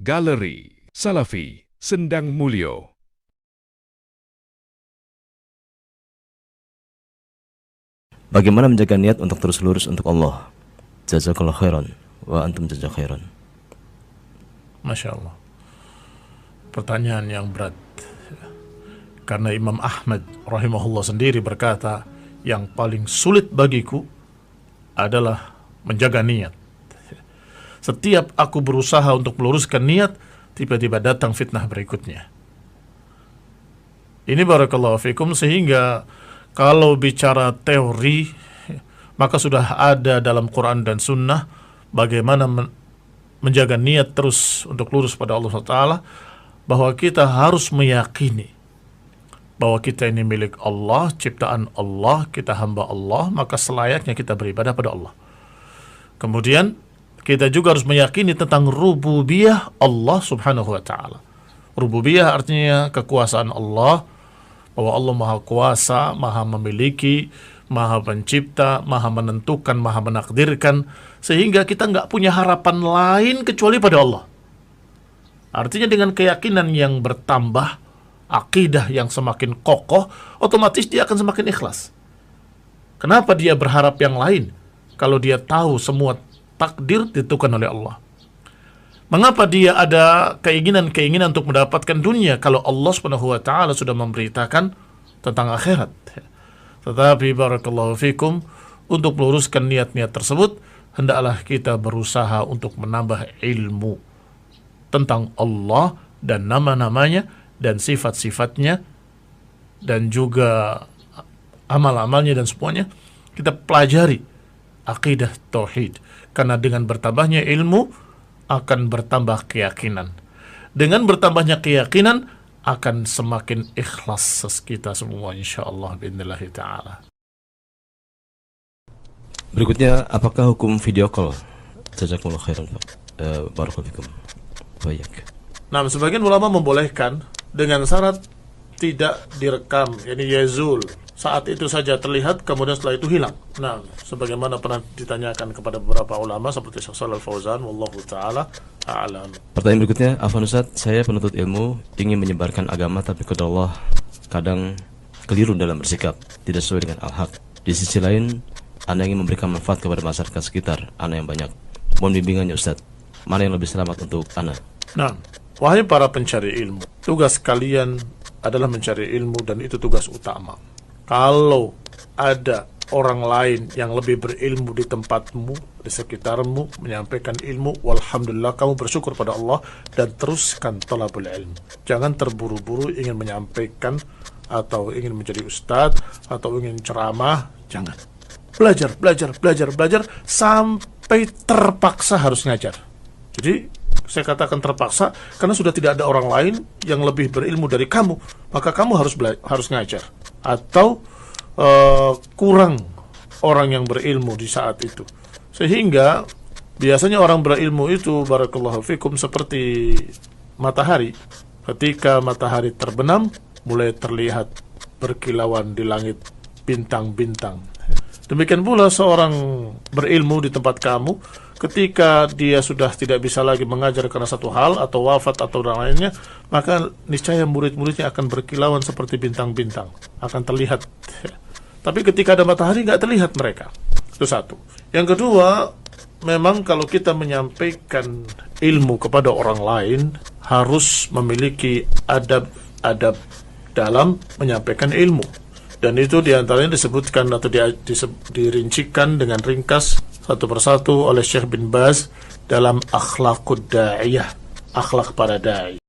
Galeri Salafi Sendang Mulyo. Bagaimana menjaga niat untuk terus lurus untuk Allah? Jazakallahu khairan wa antum jazak khairan. Masya Allah. Pertanyaan yang berat. Karena Imam Ahmad rahimahullah sendiri berkata, yang paling sulit bagiku adalah menjaga niat. Setiap aku berusaha untuk meluruskan niat, tiba-tiba datang fitnah berikutnya. Ini barakallahu fikum, sehingga kalau bicara teori, maka sudah ada dalam Quran dan Sunnah bagaimana menjaga niat terus untuk lurus pada Allah SWT, bahwa kita harus meyakini bahwa kita ini milik Allah, ciptaan Allah, kita hamba Allah, maka selayaknya kita beribadah pada Allah. Kemudian kita juga harus meyakini tentang rububiyah Allah subhanahu wa ta'ala. Rububiyah artinya kekuasaan Allah, bahwa Allah maha kuasa, maha memiliki, maha pencipta, maha menentukan, maha menakdirkan, sehingga kita nggak punya harapan lain kecuali pada Allah. Artinya dengan keyakinan yang bertambah, akidah yang semakin kokoh, otomatis dia akan semakin ikhlas. Kenapa dia berharap yang lain kalau dia tahu semua takdir ditentukan oleh Allah? Mengapa dia ada keinginan-keinginan untuk mendapatkan dunia kalau Allah Subhanahu wa taala sudah memberitakan tentang akhirat? Tetapi barakallahu fikum, untuk meluruskan niat-niat tersebut, hendaklah kita berusaha untuk menambah ilmu tentang Allah dan nama-namanya dan sifat-sifatnya dan juga amal-amalnya dan semuanya. Kita pelajari akidah tauhid, karena dengan bertambahnya ilmu akan bertambah keyakinan. Dengan bertambahnya keyakinan akan semakin ikhlas kita semua, insyaallah biidznillah ta'ala. Berikutnya, apakah hukum video call? Jazakumullah khairan, Pak. Barakallahu fikum. Baik. Nah, sebagian ulama membolehkan dengan syarat tidak direkam, yakni yazul, saat itu saja terlihat, kemudian setelah itu hilang. Nah, sebagaimana pernah ditanyakan kepada beberapa ulama seperti Syekh Shalal Fauzan, wallahu taala a'lam. Pertanyaan berikutnya, Afwan Ustaz, saya penuntut ilmu, ingin menyebarkan agama, tapi kepada Allah kadang keliru dalam bersikap, tidak sesuai dengan al-haq. Di sisi lain, Anda ingin memberikan manfaat kepada masyarakat sekitar Anda yang banyak. Mohon bimbingannya Ustaz, mana yang lebih selamat untuk Anda? Nah, wahai para pencari ilmu, tugas kalian adalah mencari ilmu, dan itu tugas utama. Kalau ada orang lain yang lebih berilmu di tempatmu, di sekitarmu, menyampaikan ilmu, walhamdulillah, kamu bersyukur pada Allah dan teruskan talabul ilmu. Jangan terburu-buru ingin menyampaikan atau ingin menjadi ustadz atau ingin ceramah. Jangan. Belajar sampai terpaksa harus ngajar. Jadi saya katakan terpaksa karena sudah tidak ada orang lain yang lebih berilmu dari kamu, maka kamu harus ngajar. Atau kurang orang yang berilmu di saat itu, sehingga biasanya orang berilmu itu barakallahu fikum seperti matahari. Ketika matahari terbenam, mulai terlihat berkilauan di langit bintang-bintang. Demikian pula seorang berilmu di tempat kamu, ketika dia sudah tidak bisa lagi mengajar karena satu hal atau wafat atau lainnya, maka niscaya murid-muridnya akan berkilauan seperti bintang-bintang, akan terlihat. Tapi ketika ada matahari nggak terlihat mereka. Itu satu. Yang kedua, memang kalau kita menyampaikan ilmu kepada orang lain, harus memiliki adab-adab dalam menyampaikan ilmu. Dan itu diantaranya disebutkan atau dirincikan dengan ringkas satu persatu oleh Syekh bin Baz dalam Akhlaqud Da'iyah, akhlak para da'i.